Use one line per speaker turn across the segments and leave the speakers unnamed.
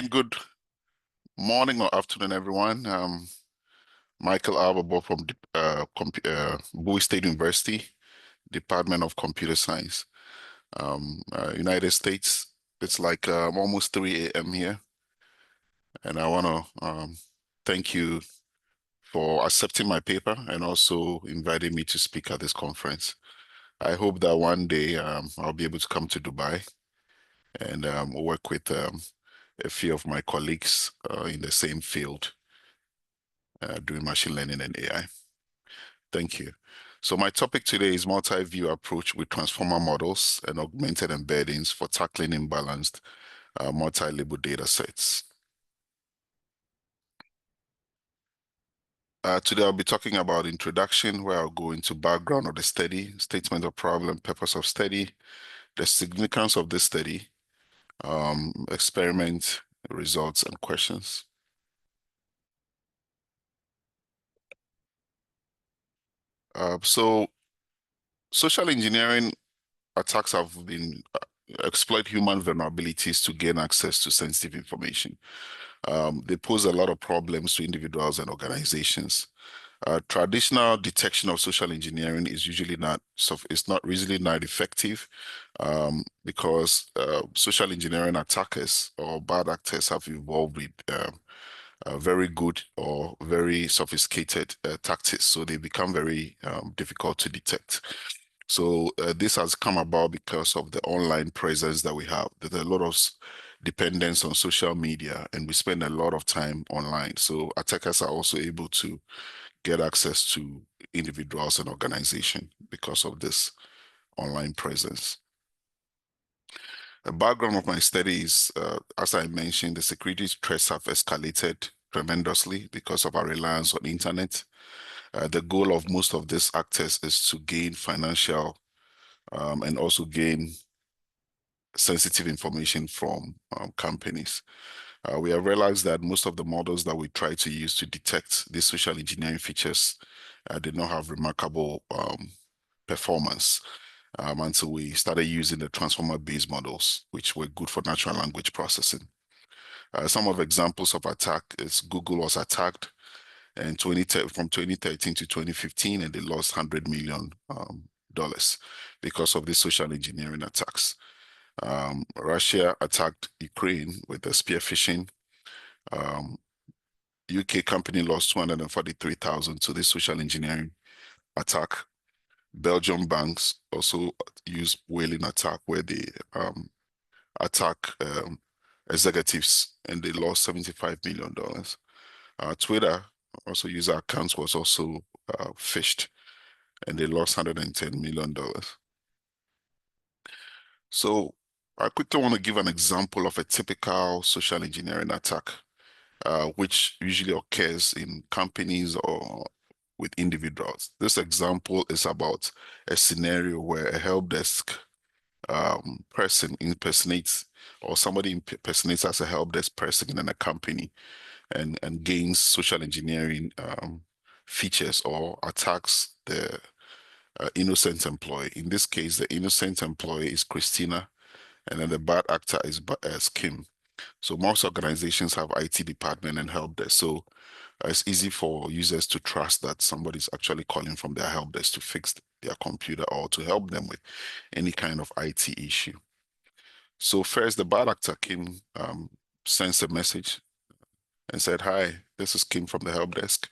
again, good morning or afternoon, everyone. Michael Abobor from Bowie State University, Department of Computer Science, United States. It's like almost 3 a.m. here. And I want to thank you for accepting my paper and also inviting me to speak at this conference. I hope that one day I'll be able to come to Dubai and work with a few of my colleagues in the same field doing machine learning and AI. Thank you. So my topic today is multi-view approach with transformer models and augmented embeddings for tackling imbalanced multi-label data sets. Today I'll be talking about introduction, where I'll go into background of the study, statement of problem, purpose of study, the significance of this study, experiment, results, and questions. So social engineering attacks have been exploit human vulnerabilities to gain access to sensitive information. They pose a lot of problems to individuals and organizations. Traditional detection of social engineering is usually not effective because social engineering attackers or bad actors have evolved with very good or very sophisticated tactics, so they become very difficult to detect. So this has come about because of the online presence that we have. There's a lot of dependence on social media, and we spend a lot of time online. So attackers are also able to get access to individuals and organizations because of this online presence. The background of my study is, as I mentioned, the security threats have escalated tremendously because of our reliance on the internet. The goal of most of these actors is to gain financial and also gain sensitive information from companies. We have realized that most of the models that we try to use to detect these social engineering features did not have remarkable performance until we started using the transformer-based models, which were good for natural language processing. Some of examples of attack is Google was attacked and from 2013 to 2015, and they lost $100 million because of these social engineering attacks. Russia attacked Ukraine with the spear phishing. UK company lost 243,000 to this social engineering attack. Belgium banks also use whaling attack, where they attack executives, and they lost $75 million. Twitter also user accounts was also phished, and they lost $110 million. So I quickly want to give an example of a typical social engineering attack, which usually occurs in companies or with individuals. This example is about a scenario where a help desk person impersonates, or somebody impersonates as a help desk person in a company and gains social engineering features or attacks the innocent employee. In this case, the innocent employee is Christina, and then the bad actor is Kim. So most organizations have IT department and help desk. So it's easy for users to trust that somebody's actually calling from their help desk to fix their computer or to help them with any kind of IT issue. So first, the bad actor Kim sends a message and said, "Hi, this is Kim from the help desk."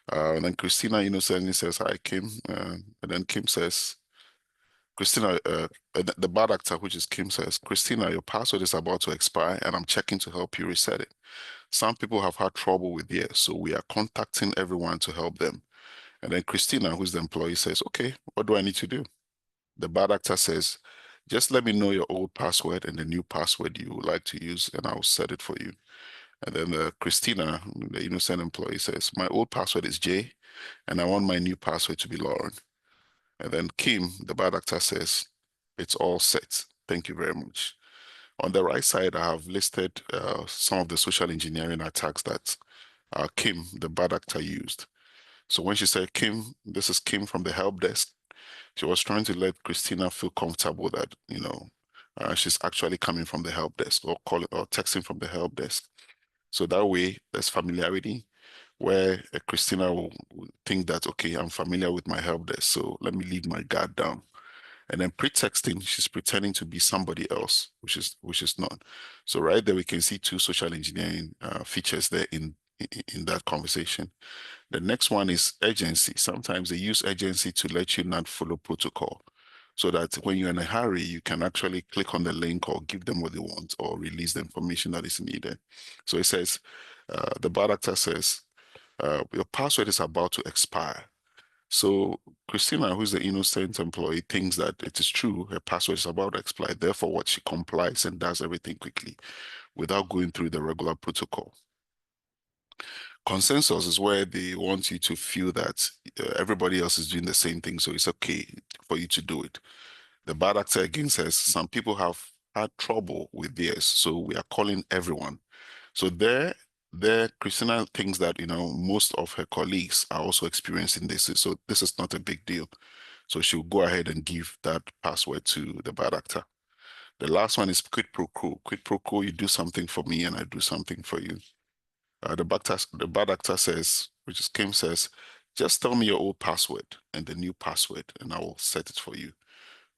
And then Christina innocently says, "Hi, Kim." And then Kim says, Christina, the bad actor, which is Kim, says, "Christina, your password is about to expire and I'm checking to help you reset it. Some people have had trouble with it, so we are contacting everyone to help them." And then Christina, who's the employee, says, "Okay, what do I need to do?" The bad actor says, "Just let me know your old password and the new password you would like to use, and I'll set it for you." And then Christina, the innocent employee, says, "My old password is Jay, and I want my new password to be Lauren." And then Kim, the bad actor, says, "It's all set. Thank you very much." On the right side, I have listed some of the social engineering attacks that Kim, the bad actor, used. So when she said, "Kim, this is Kim from the help desk," she was trying to let Christina feel comfortable that, she's actually coming from the help desk or calling or texting from the help desk. So that way there's familiarity where Christina will think that, okay, I'm familiar with my help desk, so let me leave my guard down. And then pretexting, she's pretending to be somebody else, which is not. So right there, we can see two social engineering features there in that conversation. The next one is urgency. Sometimes they use urgency to let you not follow protocol, so that when you're in a hurry, you can actually click on the link or give them what they want or release the information that is needed. So it says, the bad actor says, your password is about to expire. So Christina, who's the innocent employee, thinks that it is true, her password is about to expire. Therefore, what she complies and does everything quickly without going through the regular protocol. Consensus is where they want you to feel that everybody else is doing the same thing, so it's okay for you to do it. The bad actor again says some people have had trouble with theirs, so we are calling everyone. So there, Christina thinks that most of her colleagues are also experiencing this, so this is not a big deal. So she'll go ahead and give that password to the bad actor. The last one is quid pro quo. Quid pro quo, you do something for me and I do something for you. The bad actor says, which is Kim says, just tell me your old password and the new password, and I will set it for you.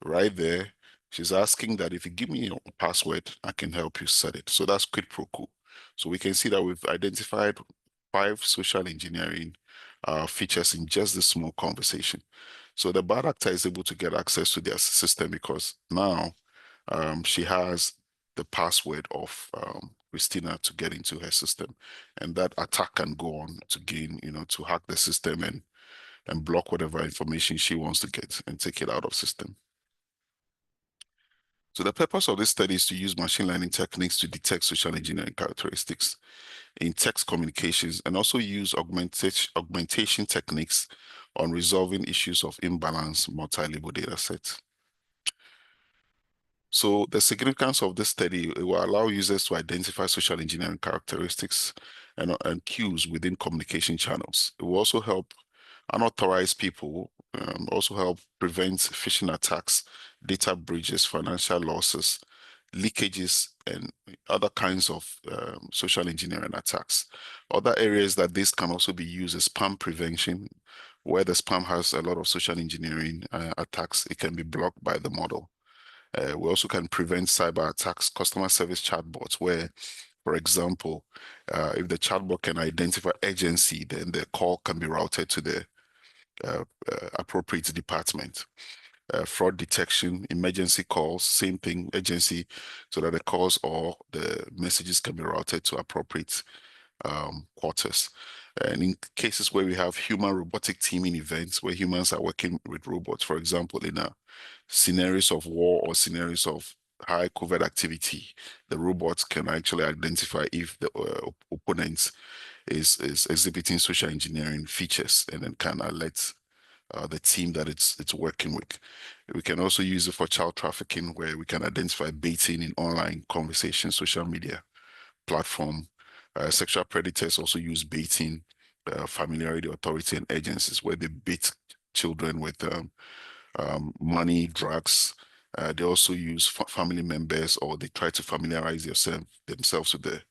Right there, she's asking that if you give me your password, I can help you set it. So that's quid pro quo. So we can see that we've identified 5 social engineering features in just this small conversation. So the bad actor is able to get access to their system because now she has the password of Christina to get into her system. And that attack can go on to gain, to hack the system and block whatever information she wants to get and take it out of system. So the purpose of this study is to use machine learning techniques to detect social engineering characteristics in text communications and also use augmentation techniques on resolving issues of imbalance multi-label data sets. So the significance of this study, it will allow users to identify social engineering characteristics and cues within communication channels. It will also help unauthorized people, also help prevent phishing attacks, data breaches, financial losses, leakages, and other kinds of social engineering attacks. Other areas that this can also be used is spam prevention, where the spam has a lot of social engineering attacks. It can be blocked by the model. We also can prevent cyber attacks, customer service chatbots, where, for example, if the chatbot can identify urgency, then the call can be routed to the appropriate department. Fraud detection, emergency calls, same thing, urgency, so that the calls or the messages can be routed to appropriate quarters. And in cases where we have human robotic teaming events, where humans are working with robots, for example, in a scenarios of war or scenarios of high covert activity, the robots can actually identify if the opponent is exhibiting social engineering features and then can alert the team that it's working with. We can also use it for child trafficking, where we can identify baiting in online conversation, social media platform. Sexual predators also use baiting, familiarity, authority, and agencies, where they bait children with money, drugs. They also use family members, or they try to familiarize themselves with the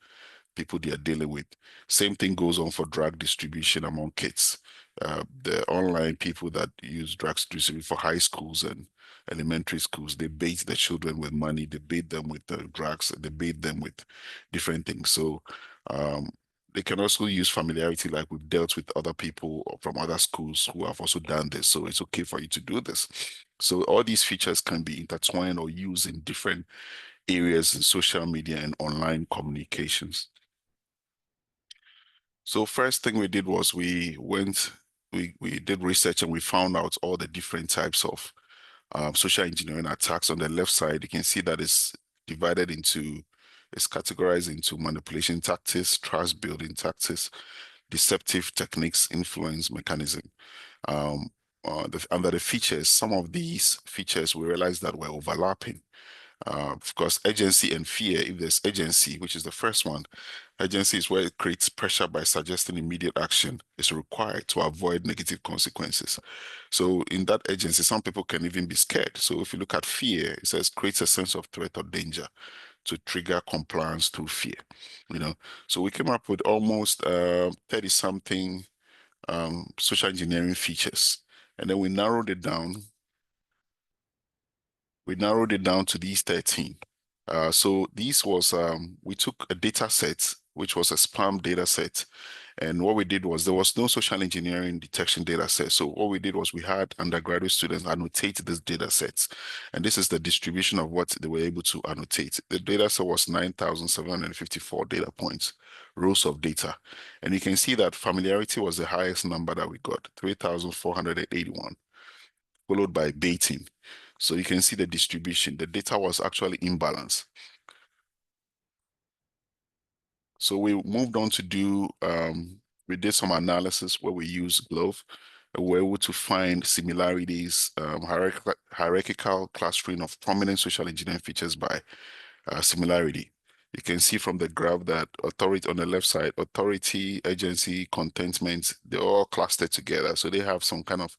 people they are dealing with. Same thing goes on for drug distribution among kids. The online people that use drugs distribution for high schools and elementary schools, they bait the children with money, they bait them with drugs, they bait them with different things. So they can also use familiarity, like we've dealt with other people from other schools who have also done this. So it's okay for you to do this. So all these features can be intertwined or used in different areas in social media and online communications. So first thing we did was we did research and we found out all the different types of social engineering attacks. On the left side, you can see that it's categorized into manipulation tactics, trust building tactics, deceptive techniques, influence mechanism. Under the features, some of these features we realized that were overlapping. Of course, agency and fear. If there's agency, which is the first one, agency is where it creates pressure by suggesting immediate action is required to avoid negative consequences. So in that agency, some people can even be scared. So if you look at fear, it says creates a sense of threat or danger to trigger compliance through fear. So we came up with almost 30 something social engineering features, and then we narrowed it down. We narrowed it down to these 13. So these was we took a data set, which was a spam data set, and what we did was there was no social engineering detection data set. So what we did was we had undergraduate students annotate these data sets. And this is the distribution of what they were able to annotate. The data set was 9,754 data points, rows of data. And you can see that familiarity was the highest number that we got, 3,481, followed by baiting. So you can see the distribution. The data was actually imbalanced. So we moved on to do, we did some analysis where we used Glove. We were able to find similarities, hierarchical clustering of prominent social engineering features by similarity. You can see from the graph that authority on the left side, authority, agency, contentment, they're all clustered together. So they have some kind of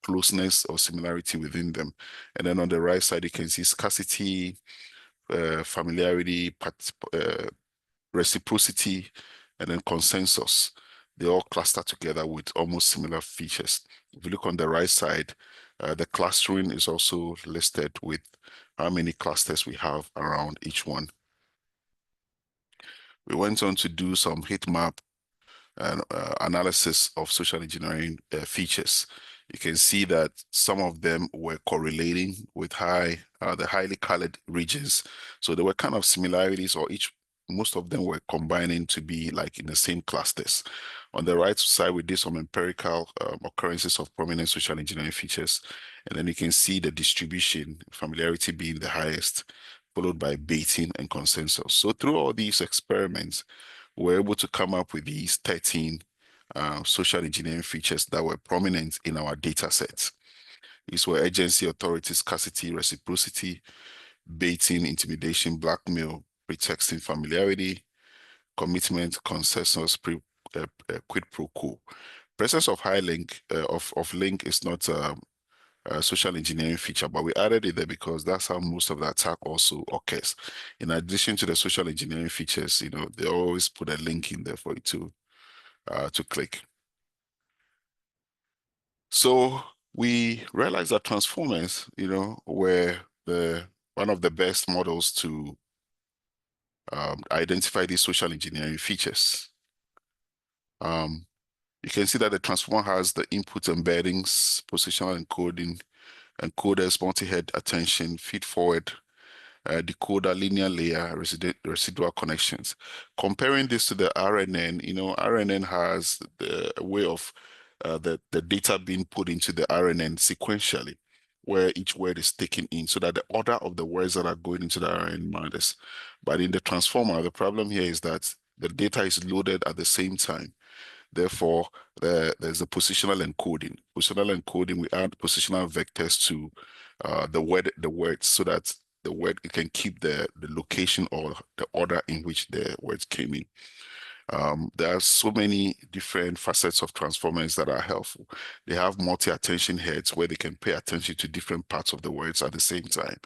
closeness or similarity within them. And then on the right side, you can see scarcity, familiarity, reciprocity, and then consensus. They all cluster together with almost similar features. If you look on the right side, the clustering is also listed with how many clusters we have around each one. We went on to do some heat map and analysis of social engineering features. You can see that some of them were correlating with the highly colored regions. So there were kind of similarities, or most of them were combining to be like in the same clusters. On the right side, we did some empirical occurrences of prominent social engineering features. And then you can see the distribution, familiarity being the highest, followed by baiting and consensus. So through all these experiments, we're able to come up with these 13 social engineering features that were prominent in our data sets. These were agency, authority, scarcity, reciprocity, baiting, intimidation, blackmail, pretexting, familiarity, commitment, consensus, quid pro quo. Presence of high link of link is not a social engineering feature, but we added it there because that's how most of the attack also occurs. In addition to the social engineering features, they always put a link in there for you to click. So we realized that transformers, were one of the best models to identify these social engineering features. You can see that the transformer has the input embeddings, positional encoding, encoders, multi-head attention, feed-forward, decoder, linear layer, residual connections. Comparing this to the RNN, RNN has the way of the data being put into the RNN sequentially, where each word is taken in, so that the order of the words that are going into the RNN matters. But in the transformer, the problem here is that the data is loaded at the same time. Therefore, there's the positional encoding. Positional encoding, we add positional vectors to the words, so that the word it can keep the location or the order in which the words came in. There are so many different facets of transformers that are helpful. They have multi-attention heads where they can pay attention to different parts of the words at the same time.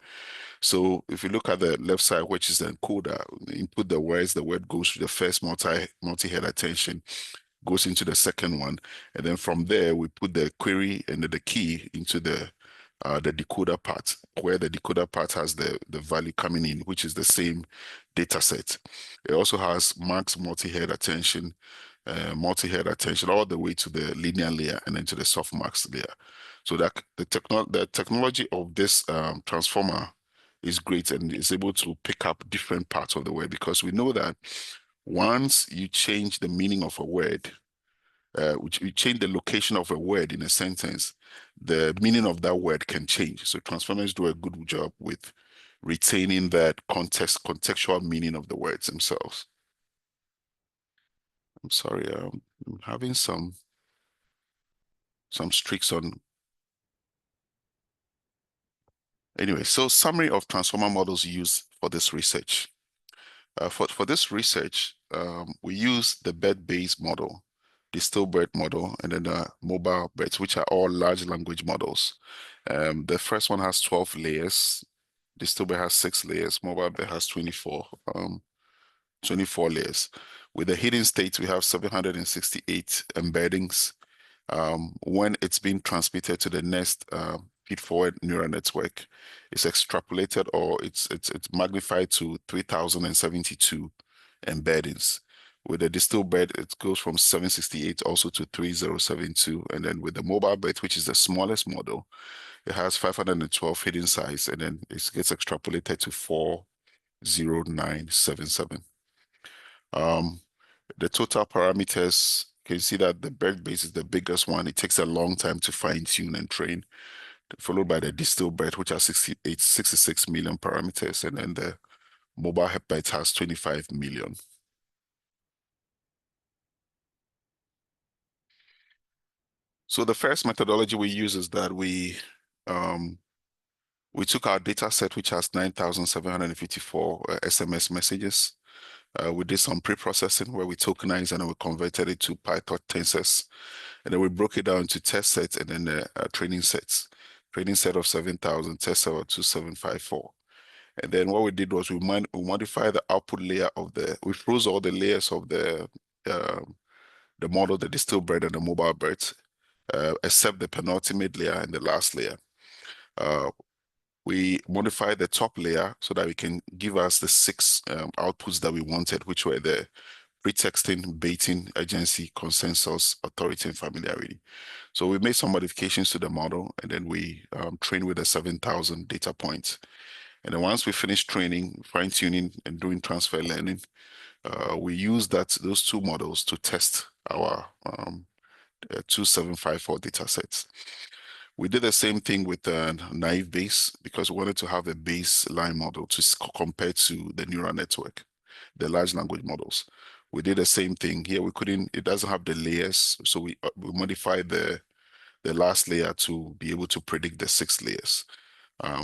So if you look at the left side, which is the encoder, input the words, the word goes to the first multi-head attention, goes into the second one, and then from there we put the query and the key into the decoder part, where the decoder part has the value coming in, which is the same data set. It also has max multi-head attention, all the way to the linear layer and then to the softmax layer. So that the technology of this transformer is great and is able to pick up different parts of the word, because we know that once you change the meaning of a word, which you change the location of a word in a sentence, the meaning of that word can change. So transformers do a good job with retaining that contextual meaning of the words themselves. I'm sorry, I'm having some streaks on. Anyway, so summary of transformer models used for this research. For this research, we use the bed-based model, the stillbird model, and then the mobile beds, which are all large language models. The first one has 12 layers. The stillbird has 6 layers. Mobile bed has 24 layers. With the hidden states, we have 768 embeddings. When it's being transmitted to the next feed-forward neural network, it's extrapolated or it's magnified to 3072 embeddings. With the distal bed, it goes from 768 also to 3072. And then with the mobile bed, which is the smallest model, it has 512 hidden size, and then it gets extrapolated to 40977. The total parameters, you can see that the bed base is the biggest one. It takes a long time to fine tune and train, followed by the distal bed, which has 66 million parameters, and then the mobile bed has 25 million. So the first methodology we use is that we took our data set, which has 9,754 SMS messages. We did some pre-processing where we tokenized and then we converted it to Python tensors. And then we broke it down into test sets and then training sets. Training set of 7,000, test set of 2,754. And then what we did was we modified the output layer we froze all the layers of the model, the distilled bread and the mobile birds, except the penultimate layer and the last layer. We modified the top layer so that we can give us the 6 outputs that we wanted, which were the pretexting, baiting, agency, consensus, authority, and familiarity. So we made some modifications to the model, and then we trained with the 7,000 data points. And then once we finished training, fine-tuning, and doing transfer learning, we used those 2 models to test our 2754 data sets. We did the same thing with the naive Bayes because we wanted to have a baseline model to compare to the neural network, the large language models. We did the same thing here. It doesn't have the layers, so we modified the last layer to be able to predict the 6 layers.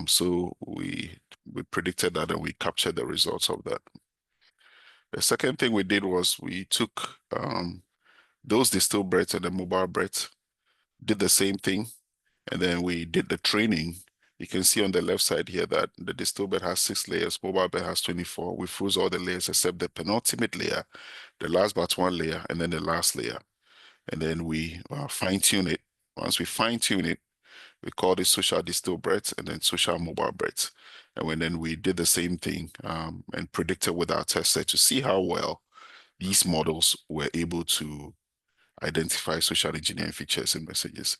So we predicted that and we captured the results of that. The second thing we did was we took those distilled breads and the mobile breads, did the same thing, and then we did the training. You can see on the left side here that the distilled bed has 6 layers, mobile bed has 24. We froze all the layers except the penultimate layer, the last but one layer, and then the last layer. And then we fine-tune it. Once we fine-tune it, we called it social distilled breads and then social mobile breads. And then we did the same thing and predicted with our test set to see how well these models were able to identify social engineering features in messages.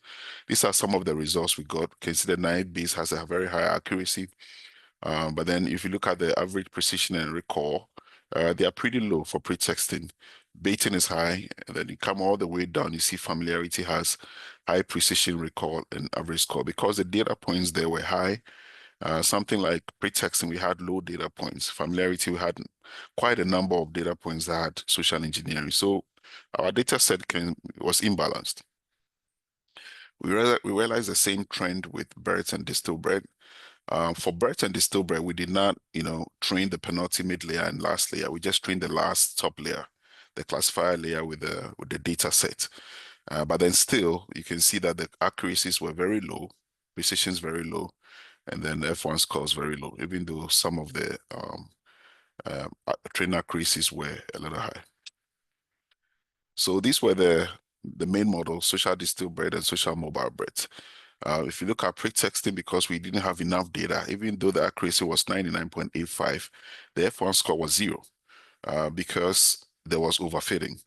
These are some of the results we got. Consider naive Bayes has a very high accuracy. But then if you look at the average precision and recall, they are pretty low for pretexting. Baiting is high, and then you come all the way down, you see familiarity has high precision recall and average score. Because the data points there were high, something like pretexting, we had low data points. Familiarity, we had quite a number of data points that had social engineering. So our data set was imbalanced. We realized the same trend with birds and distilled bread. For birds and distilled bread, we did not, train the penultimate layer and last layer. We just trained the last top layer, the classifier layer with the data set. But then still, you can see that the accuracies were very low, precision is very low, and then F1 scores very low, even though some of the training accuracies were a little high. So these were the main models, social distilled bread and social mobile bread. If you look at pretexting, because we didn't have enough data, even though the accuracy was 99.85, the F1 score was 0 because there was overfitting.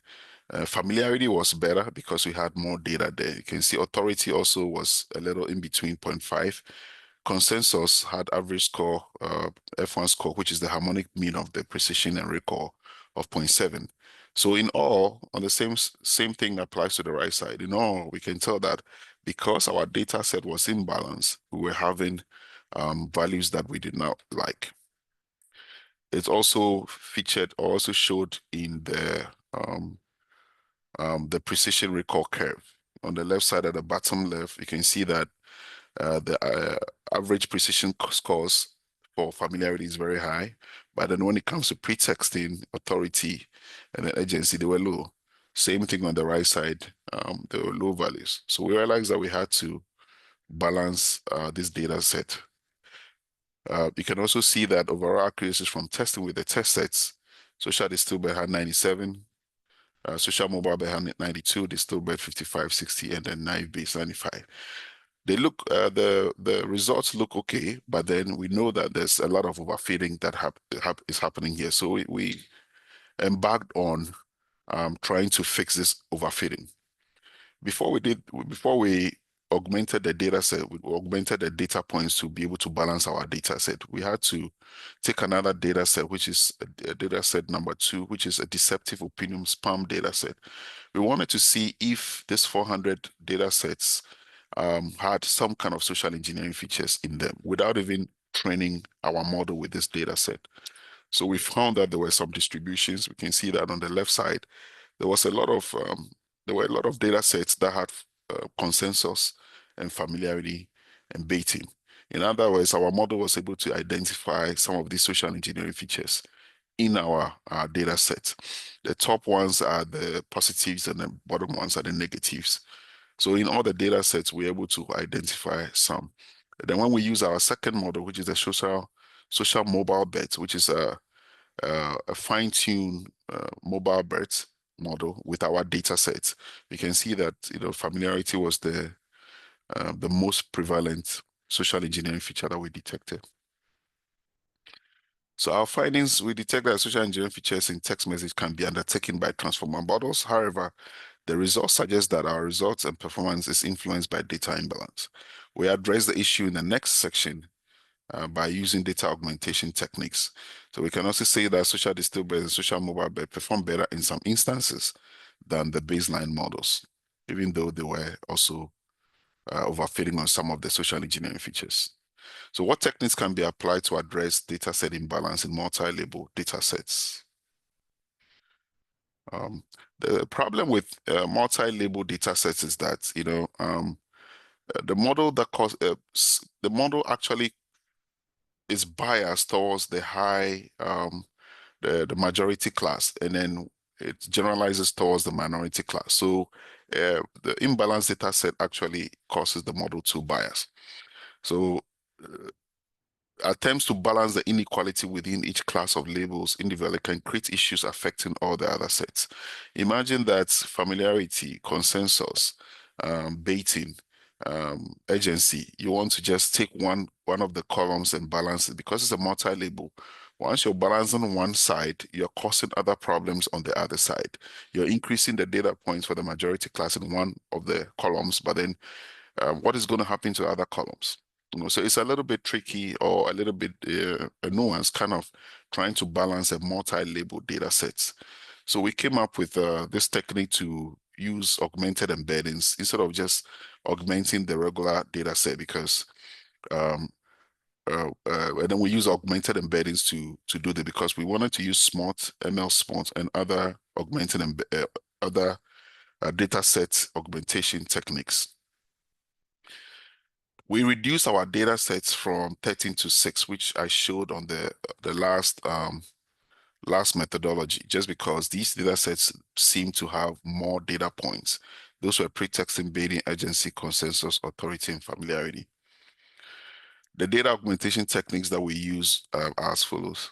Familiarity was better because we had more data there. You can see authority also was a little in between 0.5. Consensus had average score, F1 score, which is the harmonic mean of the precision and recall of 0.7. So in all, on the same thing applies to the right side. In all, we can tell that because our data set was imbalanced, we were having values that we did not like. It's also featured or also showed in the precision recall curve. On the left side at the bottom left, you can see that The average precision scores for familiarity is very high, but then when it comes to pretexting, authority, and agency, they were low. Same thing on the right side, they were low values. So we realized that we had to balance this data set. You can also see that overall accuracy from testing with the test sets. Social Distilbert had 97, Social Mobile had 92, Distilbert 55, 60, and then Naive Base 95. They look, the results look okay, but then we know that there's a lot of overfitting that is happening here. So we embarked on trying to fix this overfitting. Before we augmented the data set, we augmented the data points to be able to balance our data set. We had to take another data set, which is a data set number 2, which is a deceptive opinion spam data set. We wanted to see if this 400 data sets had some kind of social engineering features in them without even training our model with this data set. So we found that there were some distributions. We can see that on the left side, there was a lot of there were a lot of data sets that had consensus and familiarity and baiting. In other words, our model was able to identify some of these social engineering features in our data set. The top ones are the positives and the bottom ones are the negatives. So in all the data sets, we're able to identify some. Then when we use our second model, which is the social mobile bet, which is a fine-tuned mobile bet model with our data sets, we can see that familiarity was the most prevalent social engineering feature that we detected. So our findings, we detect that social engineering features in text message can be undertaken by transformer models. However, the results suggest that our results and performance is influenced by data imbalance. We address the issue in the next section by using data augmentation techniques. So we can also say that social Distilbert and social mobile bet perform better in some instances than the baseline models, even though they were also overfitting on some of the social engineering features. So what techniques can be applied to address data set imbalance in multi-label data sets? The problem with multi-label data sets is that the model the model actually is biased towards the high the majority class, and then it generalizes towards the minority class. So the imbalanced data set actually causes the model to bias. So attempts to balance the inequality within each class of labels individually can create issues affecting all the other sets. Imagine that familiarity, consensus, baiting, agency, you want to just take one of the columns and balance it because it's a multi-label. Once you're balancing one side, you're causing other problems on the other side. You're increasing the data points for the majority class in one of the columns, but then what is going to happen to other columns? So it's a little bit tricky or a little bit a nuance, kind of trying to balance a multi-label data sets. So we came up with this technique to use augmented embeddings instead of just augmenting the regular data set, because and then we use augmented embeddings to do that, because we wanted to use SMOTE, MLSMOTE, and other augmented other data set augmentation techniques. We reduced our data sets from 13 to 6, which I showed on the last methodology, just because these data sets seem to have more data points. Those were pretext embedding, agency, consensus, authority, and familiarity. The data augmentation techniques that we use are as follows.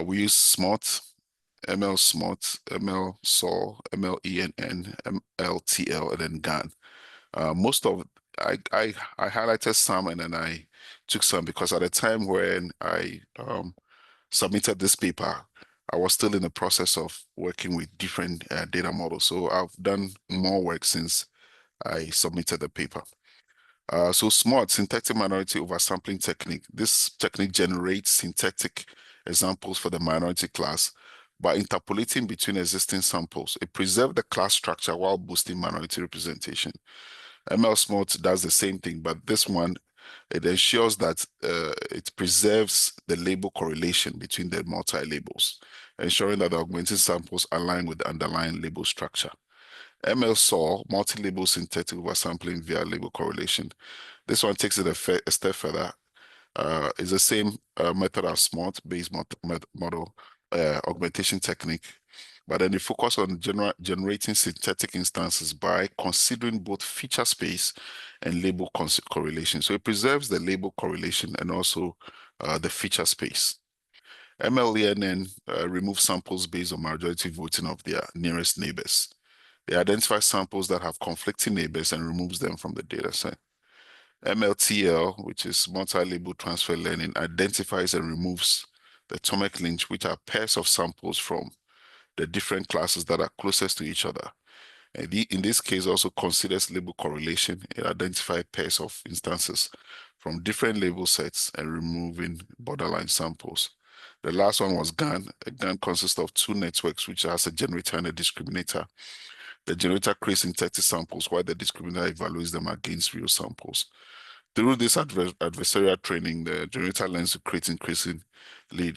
We use SMOTE, MLSMOTE, MLSOL, MLENN, MLTL, and then GAN. Most of I highlighted some and then I took some because at the time when I submitted this paper, I was still in the process of working with different data models. So I've done more work since I submitted the paper. So SMOTE, syntactic minority oversampling technique. This technique generates syntactic examples for the minority class by interpolating between existing samples. It preserves the class structure while boosting minority representation. MLSMOTE does the same thing, but this one, it ensures that it preserves the label correlation between the multi-labels, ensuring that the augmented samples align with the underlying label structure. MLSOL, multi-label synthetic oversampling via label correlation. This one takes it a step further. It's the same method as SMOTE-based model augmentation technique, but then they focus on generating synthetic instances by considering both feature space and label correlation. So it preserves the label correlation and also the feature space. MLENN removes samples based on majority voting of their nearest neighbors. They identify samples that have conflicting neighbors and removes them from the data set. MLTL, which is multi-label transfer learning, identifies and removes the atomic link, which are pairs of samples from the different classes that are closest to each other. And in this case, also considers label correlation. It identifies pairs of instances from different label sets and removing borderline samples. The last one was GAN. A GAN consists of two networks, which has a generator and a discriminator. The generator creates synthetic samples while the discriminator evaluates them against real samples. Through this adversarial training, the generator learns to create increasingly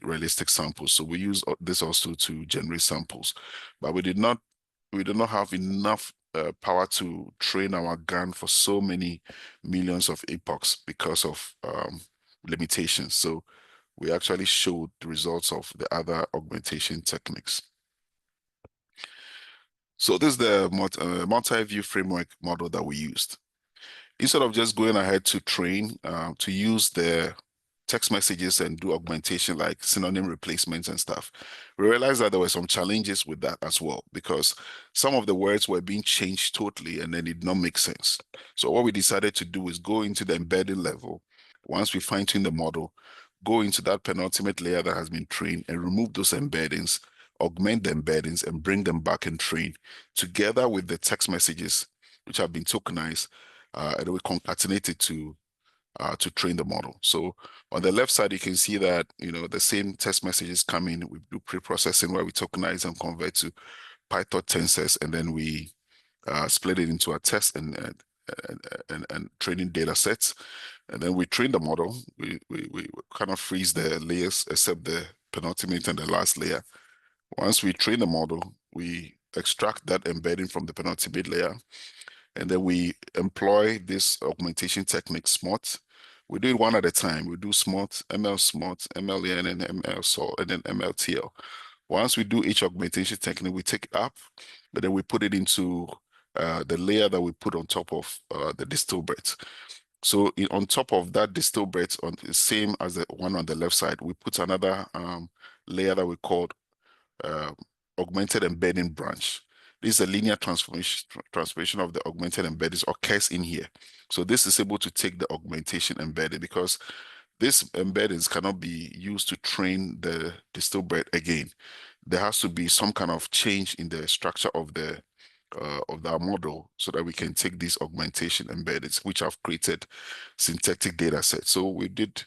realistic samples. So we use this also to generate samples, but we did not have enough power to train our GAN for so many millions of epochs because of limitations. So we actually showed the results of the other augmentation techniques. So this is the multi-view framework model that we used. Instead of just going ahead to train, to use the text messages and do augmentation like synonym replacements and stuff, we realized that there were some challenges with that as well, because some of the words were being changed totally and then it did not make sense. So what we decided to do is go into the embedding level. Once we fine-tune the model, go into that penultimate layer that has been trained and remove those embeddings, augment the embeddings and bring them back and train together with the text messages, which have been tokenized, and then we concatenate it to train the model. So on the left side, you can see that the same text messages come in. We do pre-processing where we tokenize and convert to Python tensors, and then we split it into a test and training data sets. And then we train the model. We kind of freeze the layers except the penultimate and the last layer. Once we train the model, we extract that embedding from the penultimate layer, and then we employ this augmentation technique, SMOTE. We do it one at a time. We do SMOTE, MLSMOTE, MLN, and MLSOL, and then MLTL. Once we do each augmentation technique, we take it up, but then we put it into the layer that we put on top of the distill breath. So on top of that distill breath, on the same as the one on the left side, we put another layer that we called augmented embedding branch. This is a linear transformation of the augmented embeddings occurs in here. So this is able to take the augmentation embedding, because these embeddings cannot be used to train the distill breath again. There has to be some kind of change in the structure of our model so that we can take these augmentation embeddings, which have created syntactic data sets. So we did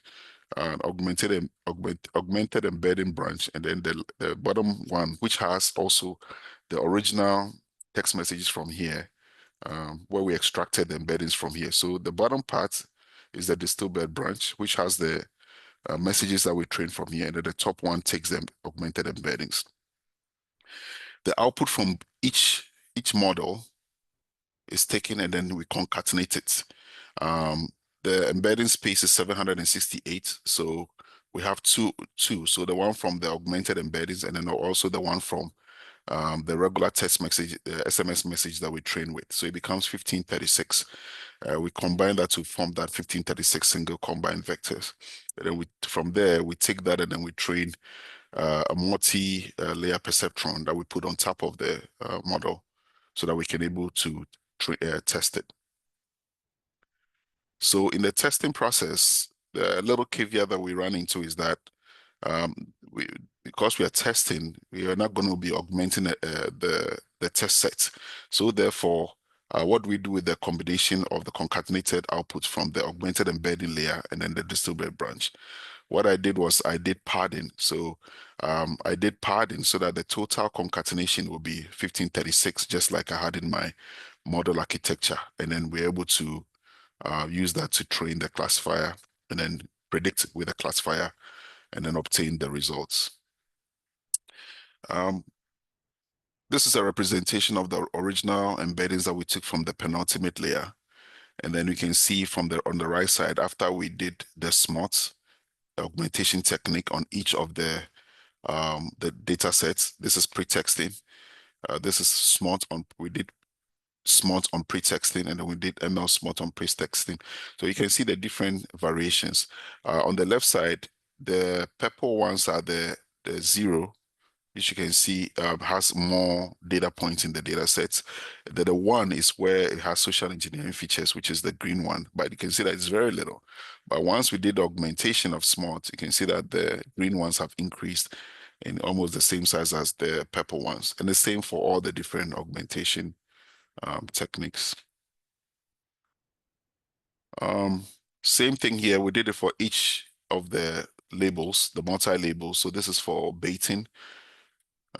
an augmented embedding branch, and then the bottom one, which has also the original text messages from here, where we extracted the embeddings from here. So the bottom part is the distillbed branch, which has the messages that we trained from here, and then the top one takes the augmented embeddings. The output from each model is taken, and then we concatenate it. The embedding space is 768, so we have two. So the one from the augmented embeddings, and then also the one from the regular text message, the SMS message that we train with. So it becomes 1536. We combine that to form that 1536 single combined vectors. And then from there, we take that and then we train a multi-layer perceptron that we put on top of the model so that we can able to test it. So in the testing process, the little caveat that we run into is that because we are testing, we are not going to be augmenting the test set. So therefore, what we do with the combination of the concatenated outputs from the augmented embedding layer and then the distilled branch, what I did was I did padding. So I did padding so that the total concatenation will be 1536, just like I had in my model architecture. And then we're able to use that to train the classifier and then predict with the classifier and then obtain the results. this is a representation of the original embeddings that we took from the penultimate layer. And then we can see from on the right side, after we did the SMOTE augmentation technique on each of the data sets, this is pretexting. This is SMOTE on, we did SMOTE on pretexting, and then we did MLSMOTE on pretexting. So you can see the different variations. On the left side, the purple ones are the zero, which you can see has more data points in the data sets. The one is where it has social engineering features, which is the green one, but you can see that it's very little. But once we did the augmentation of SMOTE, you can see that the green ones have increased in almost the same size as the purple ones. And the same for all the different augmentation techniques. Same thing here, we did it for each of the labels, the multi-labels. So this is for baiting,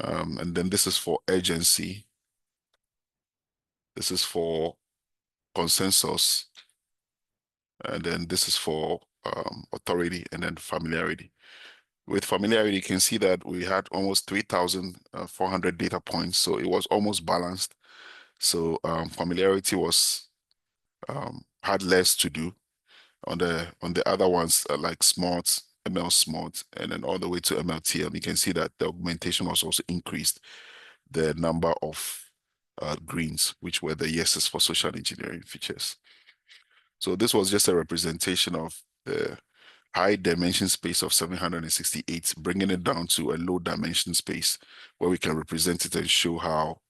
and then this is for urgency. This is for consensus, and then this is for authority, and then familiarity. With familiarity, you can see that we had almost 3,400 data points, so it was almost balanced. So familiarity was had less to do. On the other ones like SMOTE, MLSMOTE, and then all the way to MLTL, you can see that the augmentation was also increased the number of greens, which were the yeses for social engineering features. So this was just a representation of the high dimension space of 768, bringing it down to a low dimension space where we can represent it and show how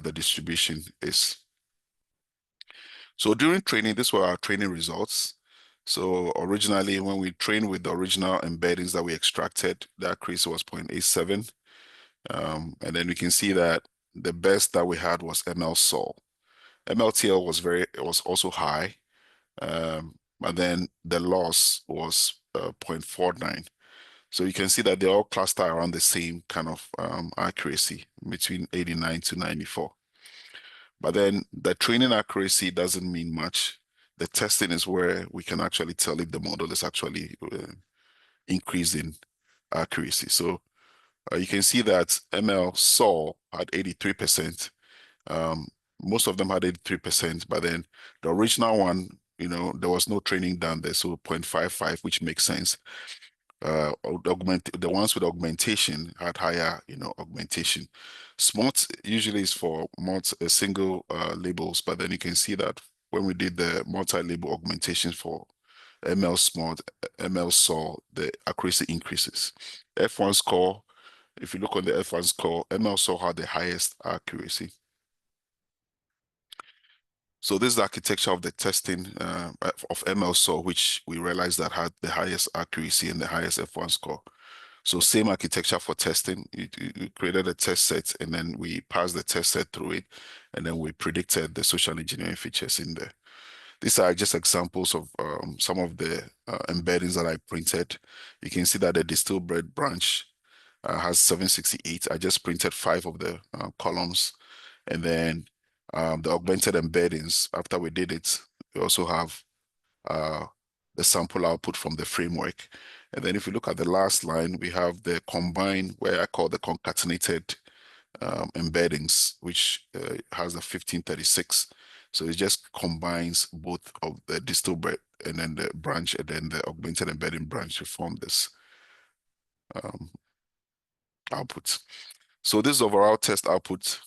the distribution is. So during training, these were our training results. So originally, when we trained with the original embeddings that we extracted, the accuracy was 0.87. And then we can see that the best that we had was MLSOL. MLTL was also high, and then the loss was 0.49. So you can see that they all cluster around the same kind of accuracy, between 89 to 94. But then the training accuracy doesn't mean much. The testing is where we can actually tell if the model is actually increasing accuracy. So you can see that MLSOL had 83%. Most of them had 83%, but then the original one, there was no training done there, so 0.55, which makes sense. The ones with augmentation had higher, augmentation. SMOTE usually is for single labels, but then you can see that when we did the multi-label augmentation for MLSMOTE, MLSOL, the accuracy increases. F1 score, if you look on the F1 score, MLSOL had the highest accuracy. So this is the architecture of the testing of MLSOL, which we realized that had the highest accuracy and the highest F1 score. So same architecture for testing. You created a test set, and then we passed the test set through it, and then we predicted the social engineering features in there. These are just examples of some of the embeddings that I printed. You can see that the distilled bread branch has 768. I just printed 5 of the columns, and then the augmented embeddings, after we did it, we also have the sample output from the framework. And then if you look at the last line, we have the combined, where I call the concatenated embeddings, which has a 1536. So it just combines both of the distilled bread and then the branch and then the augmented embedding branch to form this output. So this overall test output,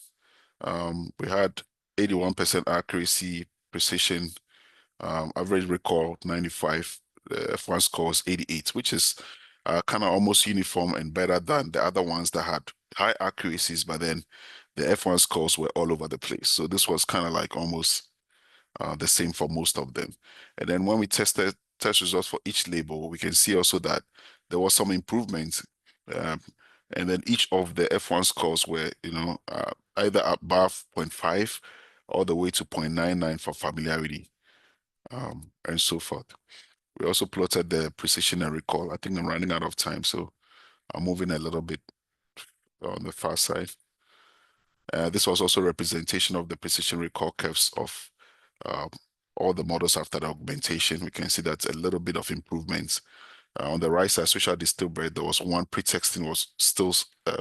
we had 81% accuracy, precision, average recall 95, F1 scores 88, which is kind of almost uniform and better than the other ones that had high accuracies, but then the F1 scores were all over the place. So this was kind of like almost the same for most of them. And then when we tested test results for each label, we can see also that there was some improvement. And then each of the F1 scores were, either above 0.5 all the way to 0.99 for familiarity, and so forth. We also plotted the precision and recall. I think I'm running out of time, so I'm moving a little bit on the far side. This was also a representation of the precision recall curves of all the models after the augmentation. We can see that a little bit of improvements. On the right side, social distilled bread, there was one pretexting was still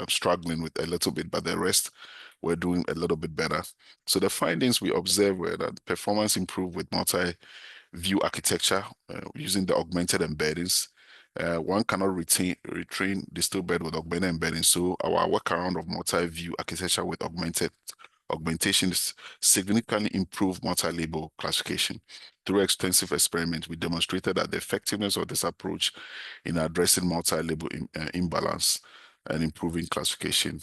struggling with a little bit, but the rest were doing a little bit better. So the findings we observed were that performance improved with multi-view architecture using the augmented embeddings. One cannot retrain the stillbird with augmented embeddings. So our workaround of multi-view architecture with augmentations significantly improve multi-label classification. Through extensive experiments, we demonstrated that the effectiveness of this approach in addressing multi-label imbalance and improving classification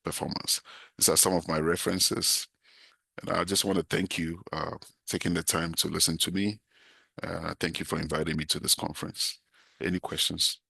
performance. These are some of my references. And I just want to thank you taking the time to listen to me. Thank you for inviting me to this conference. Any questions?